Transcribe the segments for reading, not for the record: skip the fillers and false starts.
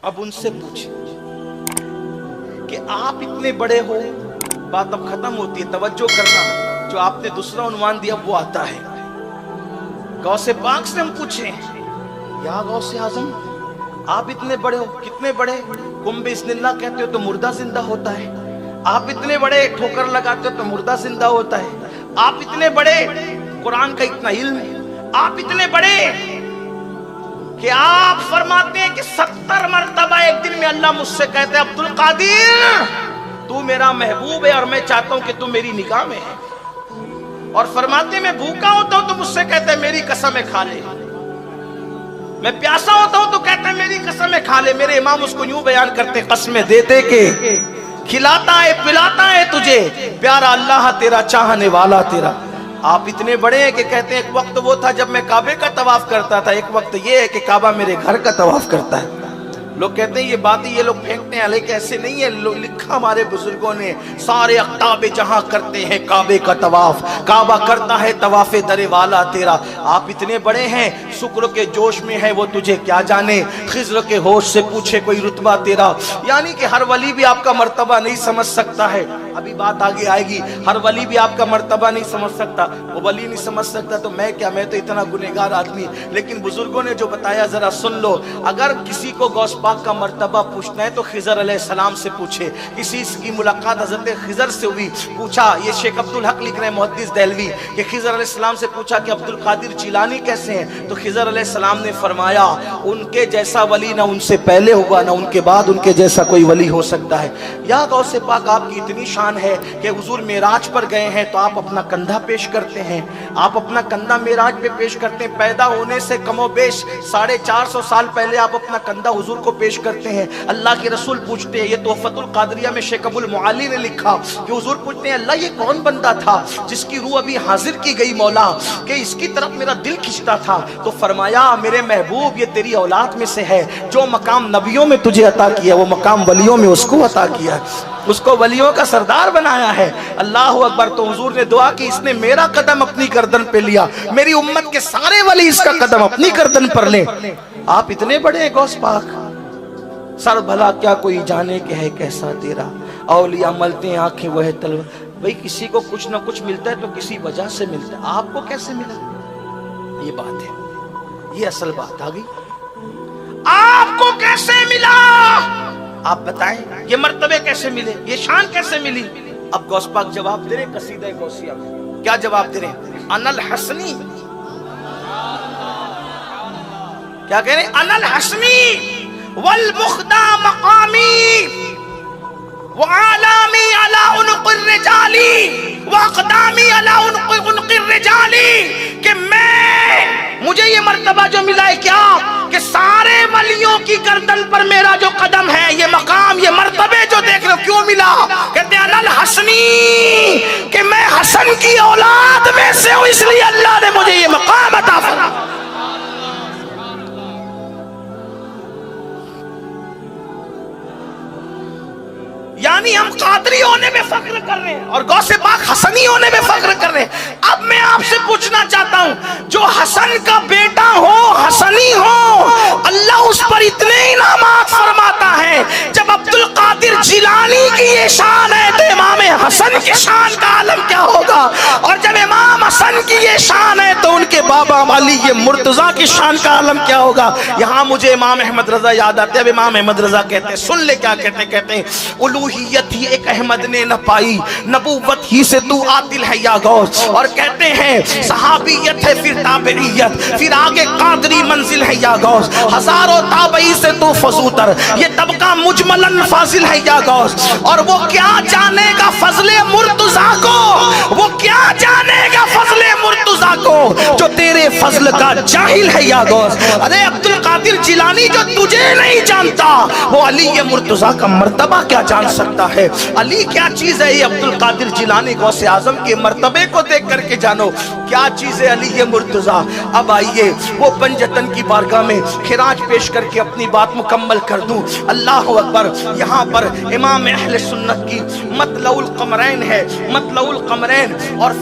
اب ان سے پوچھیں کہ آپ اتنے بڑے ہو، بات اب ختم ہوتی ہے، توجہ کرنا، جو آپ نے دوسرا عنوان دیا وہ آتا ہے۔ غوث پاک سے ہم پوچھیں یا غوث اعظم آپ اتنے بڑے ہو، کتنے بڑے؟ قم بسم اللہ کہتے ہو تو مردہ زندہ ہوتا ہے، آپ اتنے بڑے ٹھوکر لگاتے ہو تو مردہ زندہ ہوتا ہے، آپ اتنے بڑے قرآن کا اتنا علم، آپ اتنے بڑے کہ آپ فرماتے ہیں کہ 70 مرتبہ ایک دن میں اللہ مجھ سے کہتے ہیں عبد القادر تو میرا محبوب ہے اور میں چاہتا ہوں کہ تو میری نگاہ میں ہے، اور فرماتے ہیں میں بھوکا ہوتا ہوں تو مجھ سے کہتے ہیں میری قسم ہے کھا لے، میں پیاسا ہوتا ہوں تو کہتا ہے میری قسم ہے کھا لے۔ میرے امام اس کو یوں بیان کرتے قسمیں دیتے کہ کھلاتا ہے پلاتا ہے تجھے پیارا اللہ تیرا چاہنے والا تیرا۔ آپ اتنے بڑے ہیں کہ کہتے ہیں ایک وقت وہ تھا جب میں کعبے کا طواف کرتا تھا، ایک وقت یہ ہے کہ کعبہ میرے گھر کا طواف کرتا ہے۔ لوگ کہتے ہیں یہ باتیں یہ لوگ پھینکتے ہیں، لیکن ایسے نہیں ہے، لکھا ہمارے بزرگوں نے سارے اقطاب جہاں کرتے ہیں کعبے کا طواف، کعبہ کرتا ہے طواف در والا تیرا۔ آپ اتنے بڑے ہیں، شکر کے جوش میں ہے وہ تجھے کیا جانے، خضر کے ہوش سے پوچھے کوئی رتبہ تیرا۔ یعنی کہ ہر ولی بھی آپ کا مرتبہ نہیں سمجھ سکتا ہے، ابھی بات آگے آئے گی، ہر ولی بھی آپ کا مرتبہ نہیں سمجھ سکتا، وہ ولی نہیں سمجھ سکتا تو میں کیا، میں تو اتنا گنہگار آدمی۔ لیکن بزرگوں نے جو بتایا ذرا سن لو، اگر کسی کو غوث پاک کا مرتبہ پوچھنا ہے تو خضر علیہ السلام سے پوچھے۔ کسی کی ملاقات حضرت خضر سے ہوئی، پوچھا، یہ شیخ عبدالحق لکھ رہے ہیں محدث دہلوی کہ خضر علیہ السلام سے پوچھا کہ عبد القادر جیلانی کیسے ہیں، تو خضر علیہ السلام نے فرمایا ان کے جیسا ولی نہ ان سے پہلے ہوا نہ ان کے بعد ان کے جیسا کوئی ولی ہو سکتا ہے۔ یا غوث پاک آپ کی اتنی شان ہے کہ حضور معراج پر گئے ہیں تو آپ اپنا کندھا پیش کرتے ہیں، آپ اپنا کندھا معراج پہ پیش کرتے ہیں، پیدا ہونے سے کم و بیش 450 سال پہلے آپ اپنا کندھا حضور کو پیش کرتے ہیں۔ اللہ کے رسول پوچھتے ہیں، یہ تحفۃ القادریہ میں شیخ ابو المعالی نے لکھا کہ حضور پوچھتے ہیں اللہ یہ کون بندہ تھا جس کی روح ابھی حاضر کی گئی مولا کہ اس کی طرف میرا دل کھنچتا تھا، تو فرمایا میرے محبوب یہ تیری اولاد میں سے ہے، جو مقام نبیوں میں تجھے عطا کیا وہ مقام ولیوں میں اس کو عطا کیا ہے، اس کو ولیوں کا سردار بنایا ہے۔ اللہ اکبر۔ تو حضور نے دعا کی اس نے میرا قدم اپنی گردن پہ لیا، میری امت کے سارے ولی اس کا قدم اپنی گردن پر لیں۔ آپ اتنے بڑے ہیں غوث پاک، سر بھلا کیا کوئی جانے کہ ہے کیسا تیرا، اولیاء ملتے ہیں آنکھیں وہ ہے تلوار۔ بھئی کسی کو کچھ نہ کچھ ملتا ہے تو کسی وجہ سے ملتا ہے، آپ کو کیسے ملا؟ یہ بات ہے، یہ اصل بات آ گئی۔ آپ کو کیسے ملا؟ آپ بتائیں، یہ مرتبے کیسے ملے، یہ شان کیسے ملی؟ اب غوث پاک جواب دے رہے قصیدہ غوثیہ میں، کیا جواب دے رہے؟ انا الحسنی، کیا کہہ رہے؟ انا الحسنی والمخدع مقامی وعالمی علی عنق الرجالی واقدامی علی عنق الرجالی، کہ مجھے یہ مرتبہ جو ملا ہے کیا کہ سارے ولیوں کی گردن پر میرا جو قدم ہے، یہ مقام، یہ مرتبے جو دیکھ رہے ہو کیوں ملا؟ کہتے ہیں انا الحسنی، کہ میں حسن کی اولاد میں سے ہوں اس لیے اللہ نے مجھے یہ مقام عطا فرمایا۔ یعنی ہم قادری ہونے میں فخر کر رہے ہیں اور غوث پاک حسنی ہونے میں فخر کر رہے ہیں۔ اب میں آپ سے پوچھنا چاہتا ہوں، جو حسن کا بیٹا ہو، حسنی ہو، اللہ اس پر اتنے انعامات فرماتا ہے۔ جب عبد القادر جیلانی کی یہ شان ہے تو امام حسن کی شان کا عالم کیا ہوگا؟ اور جب امام حسن کی یہ شان ہے تو ان کے بابا علی یہ مرتضیٰ کی شان کا عالم کیا ہوگا؟ یہاں مجھے امام احمد رضا یاد آتے ہیں۔ اب امام احمد رضا کہتے ہیں، سن لے کیا کہتے ہیں، کہتے ہیں الوہیت ہی ایک احمد نے نہ پائی، نبوت ہی سے تو عادل ہے یا غوث، اور کہتے ہیں صحابیت ہے پھر تابعیت، پھر آگے قادری منزل ہے یا غوث، ہزاروں تابعی سے تو فضوتر، یہ طبقہ مجملاً فاضل ہے یا غوث، اور وہ کیا جانے گا فضل مرتضیٰ کو، وہ کیا جانے گا فضل مرتضیٰ کو جو تیرے فضل کا جاہل ہے یا غوث۔ ارے عبد القادر جیلانی جو تجھے نہیں جانتا وہ علی مرتضیٰ کا مرتبہ کیا جان سکتا ہے؟ علی کیا چیز ہے؟ یہ عبد القادر جیلانی غوث اعظم کے مرتبے کو دیکھ کر کے جانو کیا چیز ہے علی مرتضیٰ۔ اب آئیے وہ پنجتن کی بارگاہ میں خراج پیش کر کے اپنی بات مکمل کر دوں۔ اللہ اکبر۔ یہاں پر امام اہل سنت کی مطلع القمرین ہے، مطلع القمرین، اور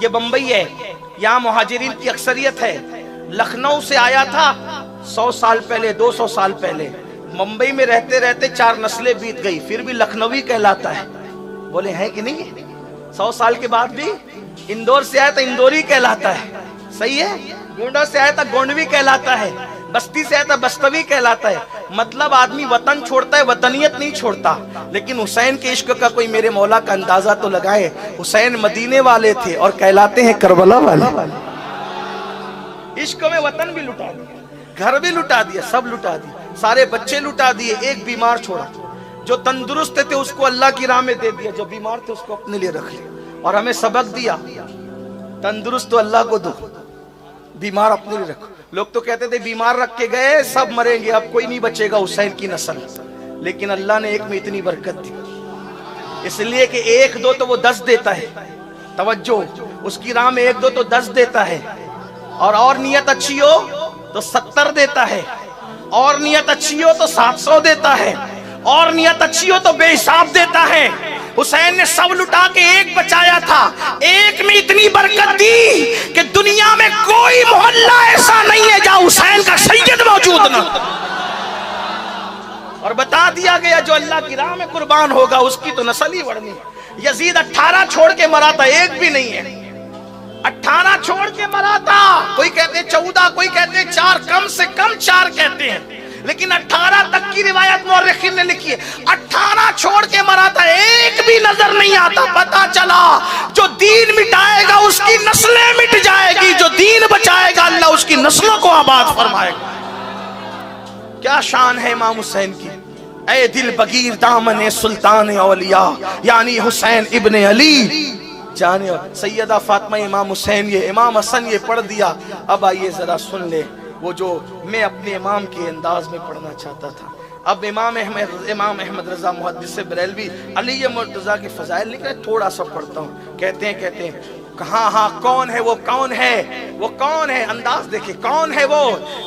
یہ بمبئی ہے، یہاں مہاجرین کی اکثریت ہے. لکھنؤ سے آیا تھا 100 سال پہلے، 200 سال پہلے. ممبئی میں رہتے رہتے 4 نسلیں بیت گئی، پھر بھی لکھنوی کہلاتا ہے. بولے ہیں کہ نہیں؟ 100 سال کے بعد بھی اندور سے آیا تو اندوری کہلاتا ہے. صحیح ہے. گونڈا سے آیا تو گونڈوی کہلاتا ہے. بستی سے آیا تو بستوی کہلاتا ہے. مطلب آدمی وطن چھوڑتا ہے، وطنیت نہیں چھوڑتا. لیکن حسین کے عشق کا کوئی میرے مولا کا اندازہ تو لگائے. حسین مدینے والے تھے اور کہلاتے ہیں کربلا والے. عشق میں وطن بھی لٹا دیا، گھر بھی لٹا دیا، سب لٹا دیا. سارے بچے لٹا دیے، ایک بیمار چھوڑا. جو تندرست تھے اس کو اللہ کی راہ میں دے دیا، جو بیمار تھے اس کو اپنے لیے رکھ لیا. اور ہمیں سبق دیا، تندرست تو اللہ کو دو، بیمار اپنے لیے رکھو. لوگ تو کہتے تھے بیمار رکھ کے گئے سب مریں گے، اب کوئی نہیں بچے گا حسین کی نسل. لیکن اللہ نے ایک میں اتنی برکت دی، اس لیے کہ 1-2 تو وہ 10 دیتا ہے. توجہ، اس کی راہ میں 1-2 تو 10 دیتا ہے. اور نیت اچھی ہو تو 70 دیتا ہے. اور نیت اچھی ہو تو 700 دیتا ہے. اور نیت اچھی ہو تو بے حساب دیتا ہے. حسین نے سب لٹا کے ایک بچایا تھا. ایک میں اتنی برکت دی کہ دنیا میں کوئی محلہ ایسا نہیں ہے جہاں حسین کا سید موجود نہ. اور بتا دیا گیا جو اللہ کی راہ میں قربان ہوگا اس کی تو نسل ہی بڑھنی. یزید 18 چھوڑ کے مرا تھا، ایک بھی نہیں ہے. 18 چھوڑ کے مرا تھا. کوئی کہتے ہیں 14، کوئی کہتے ہیں 4، کم سے کم 4 کہتے ہیں. لیکن 18 تک کی روایت مورخین نے لکھی ہے. 18 چھوڑ کے مرا تھا، ایک بھی نظر نہیں آتا. پتا چلا جو دین مٹائے گا اس کی نسلیں مٹ جائے گی، جو دین بچائے گا اللہ اس کی نسلوں کو آباد فرمائے گا. کیا شان ہے امام حسین کی. اے دل بگیر دامن سلطان اولیاء، یعنی حسین ابن علی جانے. سیدہ فاطمہ امام حسین، یہ امام حسن یہ پڑھ دیا. اب آئیے ذرا سن لے وہ جو میں اپنے امام کے انداز میں پڑھنا چاہتا تھا. اب امام احمد رضا محدث بریلوی علی مرتضیٰ کے فضائل لکھے، تھوڑا سا پڑھتا ہوں. کہتے ہیں ہاں کون ہے وہ، کون ہے وہ، کون ہے. انداز دیکھیں، کون ہے وہ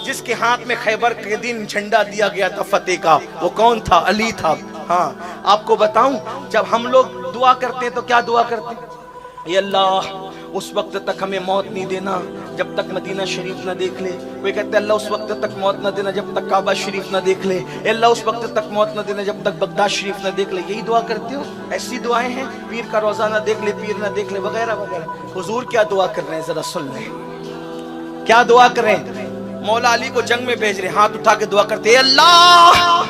جس کے ہاتھ میں خیبر کے دن جھنڈا دیا گیا تھا فتح کا. وہ کون تھا؟ علی تھا. ہاں آپ کو بتاؤں، جب ہم لوگ دعا کرتے ہیں تو کیا دعا کرتے ہیں؟ اے اللہ اس وقت تک ہمیں موت نہیں دینا جب تک مدینہ شریف نہ دیکھ لے. کوئی کہتے ہیں اللہ اس وقت تک موت نہ دینا جب تک کعبہ شریف نہ دیکھ لے. اے اللہ اس وقت تک موت نہ دینا جب تک بغداد شریف نہ دیکھ لے. یہی دعا کرتے ہو؟ ایسی دعائیں ہیں، پیر کا روزہ نہ دیکھ لے، پیر نہ دیکھ لے، وغیرہ وغیرہ. حضور کیا دعا کر رہے ہیں ذرا سن لیں. کیا دعا کر رہے ہیں؟ مولا علی کو جنگ میں بھیج رہے ہیں، ہاتھ اٹھا کے دعا کرتے ہیں، اے اللہ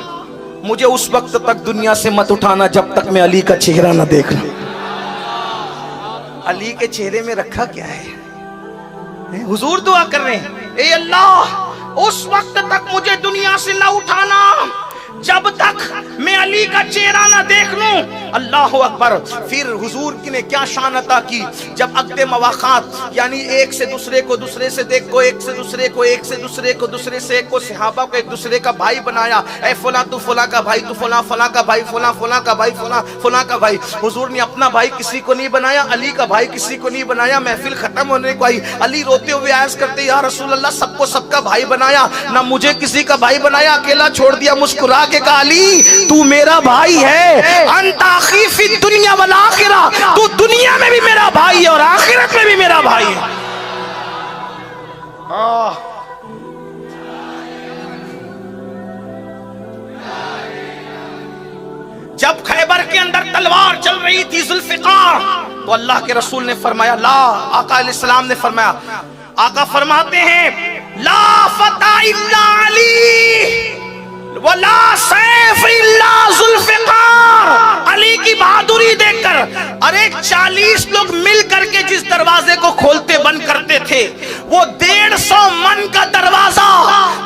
مجھے اس وقت تک دنیا سے مت اٹھانا جب تک میں علی کا چہرہ نہ دیکھ لوں. علی کے چہرے میں رکھا کیا ہے؟ حضور دعا کر رہے ہیں، اے اللہ اس وقت تک مجھے دنیا سے نہ اٹھانا جب تک میں علی کا چہرہ نہ دیکھ لوں. اللہ اکبر. پھر حضور کی نے کیا شان عطا کی جب عقد مواخات، یعنی ایک سے دوسرے کو، دوسرے سے دیکھ کو، ایک سے دوسرے کو، ایک سے دوسرے کو، دوسرے سے ایک کو، صحابہ کو ایک دوسرے کا بھائی بنایا. اے فلاں تو فلاں کا بھائی، تو فلاں فلاں کا بھائی، فلاں فلاں کا بھائی، فلاں فلاں کا بھائی. حضور نے اپنا بھائی کسی کو نہیں بنایا، علی کا بھائی کسی کو نہیں بنایا. محفل ختم ہونے کو آئی، علی روتے ہوئے عرض کرتے یا رسول اللہ سب کو سب کا بھائی بنایا، نہ مجھے کسی کا بھائی بنایا، اکیلا چھوڑ دیا. مسکرا کے کہا علی تو میرا بھائی ہے، انت اخی فی الدنیا والآخرہ، تو دنیا میں بھی میرا بھائی ہے اور آخرت میں بھی میرا بھائی ہے. جب خیبر کے اندر تلوار چل رہی تھی ذوالفقار، تو اللہ کے رسول نے فرمایا لا، آقا علیہ السلام نے فرمایا، آقا فرماتے ہیں لا فتح الا علی ولا سیف الا ذوالفقار. علی کی بہادری دیکھ کر، ارے 40 لوگ مل کر کے جس دروازے کو کھولتے بند کرتے تھے، وہ 150 من کا دروازہ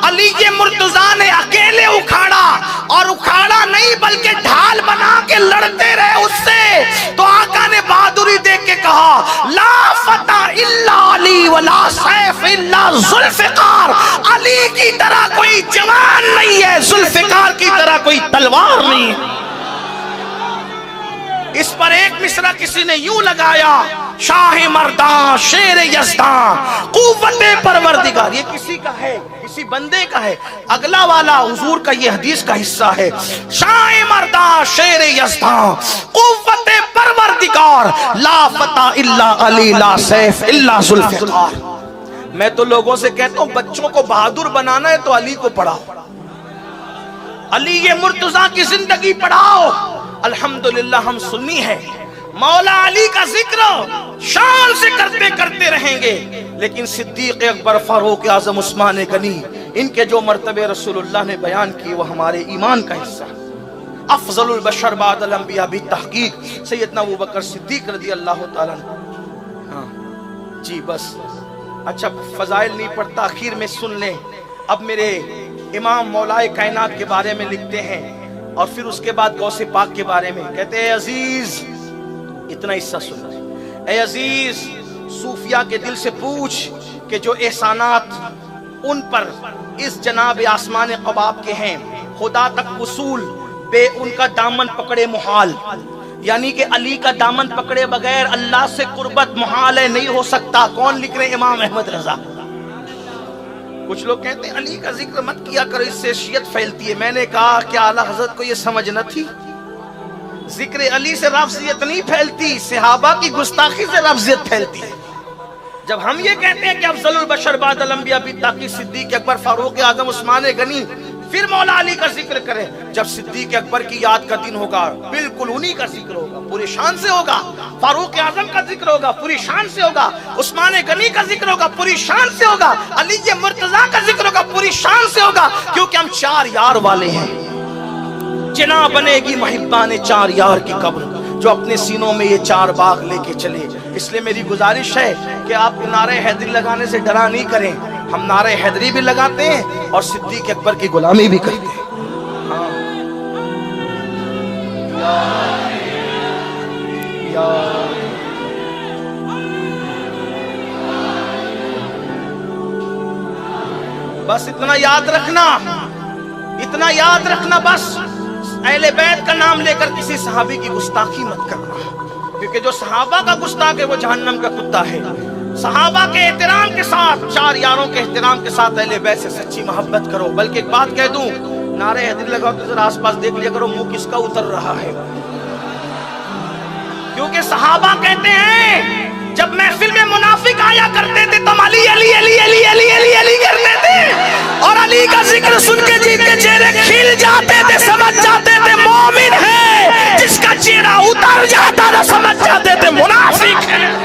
علی مرتضیٰ نے اکیلے اکھاڑا. اور اکھاڑا نہیں بلکہ ڈھال بنا کے لڑتے رہے اس سے. تو آقا نے بہادری دیکھ کے کہا لا فتح الا علی ولا سیف الا ذوالفقار. علی کی طرح کوئی جوان نہیں ہے، ذوالفقار کی طرح کوئی تلوار نہیں ہے. اس پر ایک مصرع کسی نے یوں لگایا، شاہ مرداں شیر یزداں قوت پروردگار. یہ کسی کا ہے؟ کسی بندے کا ہے. اگلا والا حضور کا یہ حدیث کا حصہ ہے، شاہ مرداں شیر یزداں قوت پروردگار لا فتح الا علی لا سیف الا ذوالفقار. میں تو لوگوں سے کہتا ہوں بچوں کو بہادر بنانا ہے تو علی کو پڑھاؤ، علی یہ مرتضیٰ کی زندگی پڑھاؤ. الحمدللہ ہم سنی ہیں، مولا علی کا ذکر شان سے کرتے کرتے رہیں گے، لیکن صدیق اکبر، فاروق اعظم، عثمان غنی، ان کے جو مرتبے رسول اللہ نے بیان کیے وہ ہمارے ایمان کا حصہ. افضل البشر بعد الانبیاء بالتحقیق سیدنا ابوبکر صدیق رضی اللہ تعالیٰ عنہ. ہاں جی بس اچھا فضائل نہیں پڑھتا، آخر میں سن لیں. اب میرے امام مولا کائنات کے بارے میں لکھتے ہیں اور پھر اس کے بعد غوث پاک کے بارے میں کہتے ہیں، عزیز اتنا حصہ سن لیں، اے عزیز صوفیاء کے دل سے پوچھ کہ جو احسانات ان پر اس جناب آسمان قباب کے ہیں، خدا تک وصول بے ان کا دامن پکڑے محال، یعنی کہ علی کا دامن پکڑے بغیر اللہ سے قربت محال ہے، نہیں ہو سکتا. کون لکھ رہے ہیں؟ امام احمد رضا. کچھ لوگ کہتے ہیں علی کا ذکر مت کیا کرو، اس سے شیعت پھیلتی ہے. میں نے کہا کہ اعلیٰ حضرت کو یہ سمجھ نہ تھی، ذکر علی سے رافضیت نہیں پھیلتی، صحابہ کی گستاخی سے رافضیت پھیلتی ہے. جب ہم یہ کہتے ہیں کہ افضل البشر بعد الانبیاء بالتحقیق صدیق اکبر، فاروق اعظم، عثمان غنی، پھر مولا علی کا ذکر کریں. جب صدیق اکبر کی یاد کا دن ہوگا بالکل انہی کا ذکر ہوگا، پوری شان سے ہوگا. فاروق اعظم کا ذکر ہوگا، پوری شان سے ہوگا. عثمان غنی کا ذکر ہوگا، پوری شان سے ہوگا. علی مرتضیٰ کا ذکر ہوگا، پوری شان سے ہوگا. کیونکہ ہم چار یار والے ہیں. جنا بنے گی محبان چار یار کی قبر، جو اپنے سینوں میں یہ چار باغ لے کے چلے. اس لیے میری گزارش ہے کہ آپ نعرہ حیدری لگانے سے ڈرا نہیں کریں. ہم نعرہ حیدری بھی لگاتے ہیں اور صدیق اکبر کی غلامی بھی کرتے ہیں. بس اتنا یاد رکھنا، اتنا یاد رکھنا بس، اہل بیت کا نام لے کر کسی صحابی کی گستاخی مت کرنا، کیونکہ جو صحابہ کا گستاخ ہے وہ جہنم کا کتا ہے. صحابہ کے احترام کے ساتھ، چار یاروں کے احترام کے ساتھ اہل بیت سے سچی محبت کرو. بلکہ ایک بات کہہ دوں، نعرہ حیدری لگاؤ تو ذرا آس پاس دیکھ لیا کرو منہ کس کا اتر رہا ہے. کیونکہ صحابہ کہتے ہیں جب محفل میں منافق آیا کرتے تھے تو علی علی علی علی علی علی علی کرتے تھے، اور علی کا ذکر سن کے جن کے چہرے کھل جاتے تھے سمجھ جاتے تھے مومن ہے، جس کا چہرہ اتر جاتا تھا سمجھ جاتے تھے منافق ہے.